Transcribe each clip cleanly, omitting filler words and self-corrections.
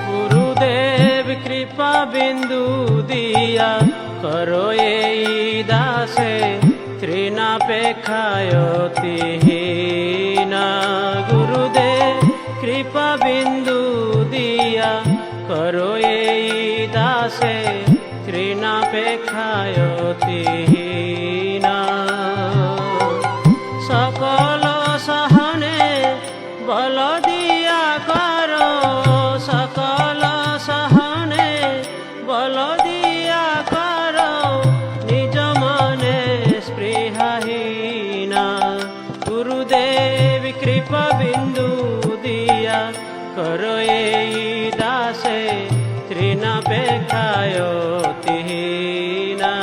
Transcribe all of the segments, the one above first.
গুরুদেব কৃপা বিন্দু দিয়া করো এই দাসে তৃণাপেক্ষায়তিহীনা। গুরুদেব কৃপা বিন্দু দিয়া করো এই দাসে তৃণাপেক্ষায়তিহীনা। সকল সহনে বল দিয়া করো, সকল সহনে বল দিয়া করো, নিজ মনে স্পৃহাহীনা। গুরুদেব কৃপা বিন্দু দিয়া করো এই দাসে তৃণাপেক্ষায়তিহীনা।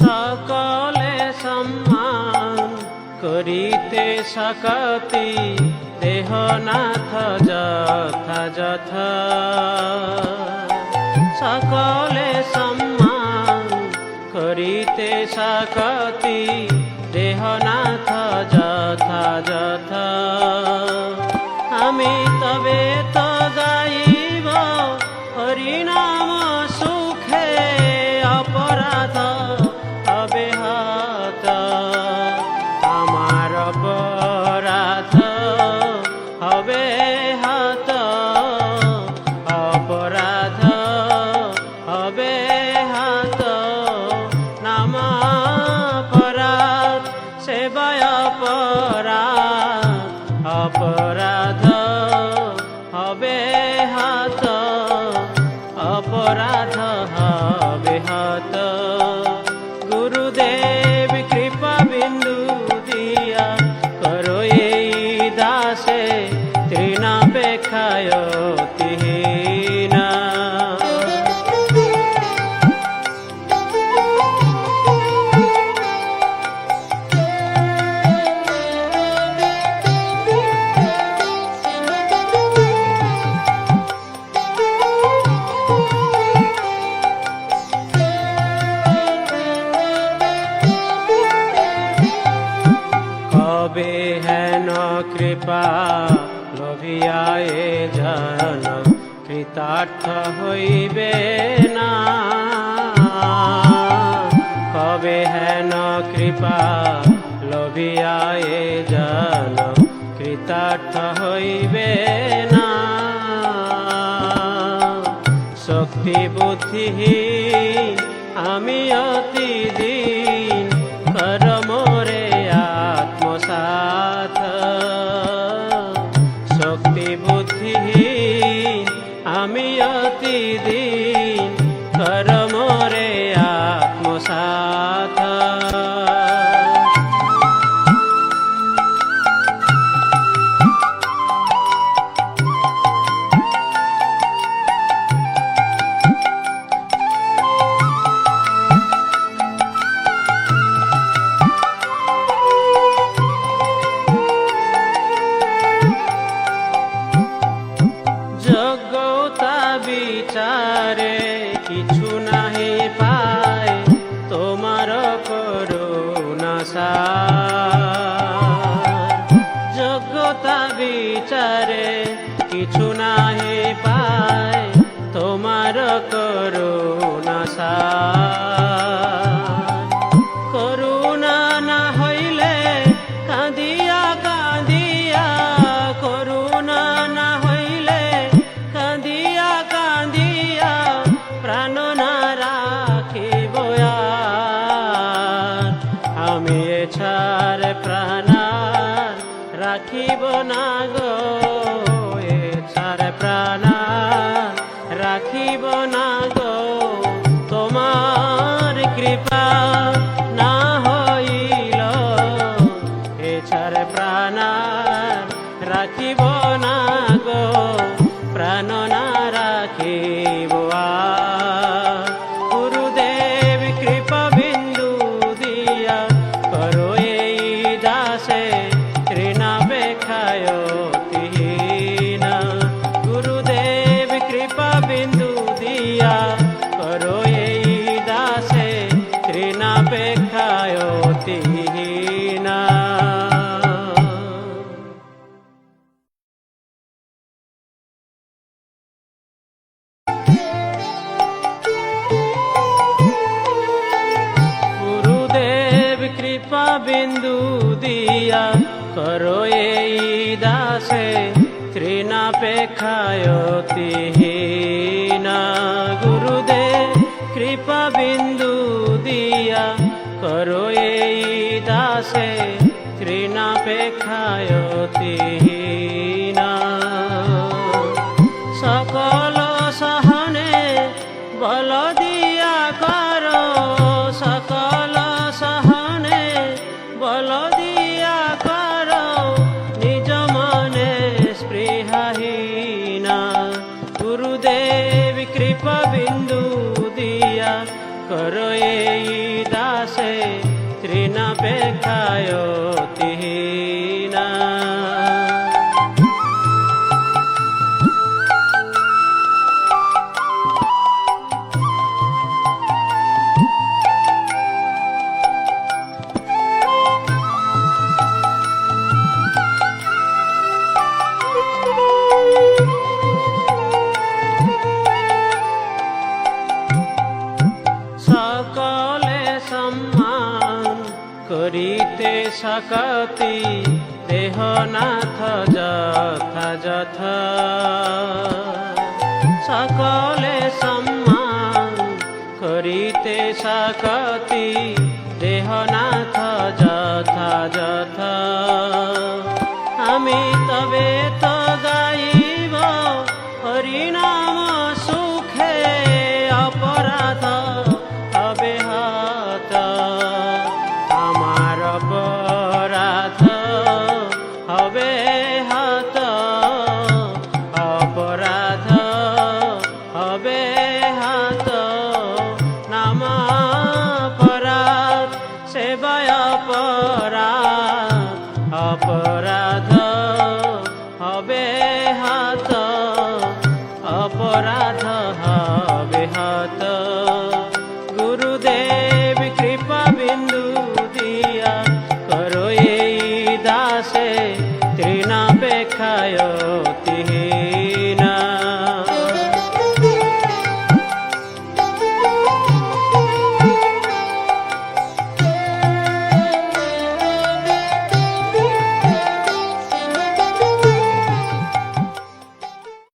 সকলে সম্মান করিতে সকতি দেহনাথ যথাযথ। সকলে সম্মান করিতে সকতি দেহনাথ যথাযথ। আমি তবে তো গাইব হরিনাম সুখে, অপরাধ হবে হাত আমার, অপরাধ হবে হাত, অপরাধ হবে হাত। নাম অপরাধ সেবায় অপরাধ, অপরাধ হবে হাত, অপরাধ হবে হাত। গুরুদেব কৃপা বিন্দু দিয়া করো এই দাসে তৃণাপেক্ষায়তিহীনা। কবে হেন কৃপা লোভিয়া এ জন কৃতার্থ হইবে না। কবে হেন কৃপা লোভিয়া এ জন কৃতার্থ হইবে না। শক্তি বুদ্ধিহীন আমি অতি দিন, কর মোরে আত্মসাৎ। শক্তি বুদ্ধিহীন আমি অতি দিন, কর মোরে আত্মসাৎ। যোগ্যতা বিচারে কিছু নাহি পায়, তোমার করুণা সার। যোগ্যতা বিচারে কিছু নাহি পায়, তোমার করুণা সার। করুণা না হইলে কাঁদিয়া কাঁদিয়া, করুণা না হইলে কাঁদিয়া কাঁদিয়া, প্রাণ না রাখিব আর। আমি এছাড় প্রাণ রাখিব না গো, এছাড় প্রাণ রাখিব না গো। তোমার বিন্দু দিয়া করো এই দাসে তৃণাপেক্ষায়তিহীনা। গুরুদেব কৃপা বিন্দু দিয়া করো এই দাসে তৃণাপেক্ষায়তিহীনা। সকল সহনে বল দিয়া করো, সকল সহনে বল দিয়া করো, নিজ মনে স্পৃহাহীনা। গুরুদেব কৃপা বিন্দু দিয়া করো এই দাসে তৃণাপেক্ষায়তিহীনা। সকলে সম্মান করিতে সকতি দেহনাথ যথা যথা। সকলে সম্মান করিতে সকতি দেহনাথ যথা যথা। আমি তবে তো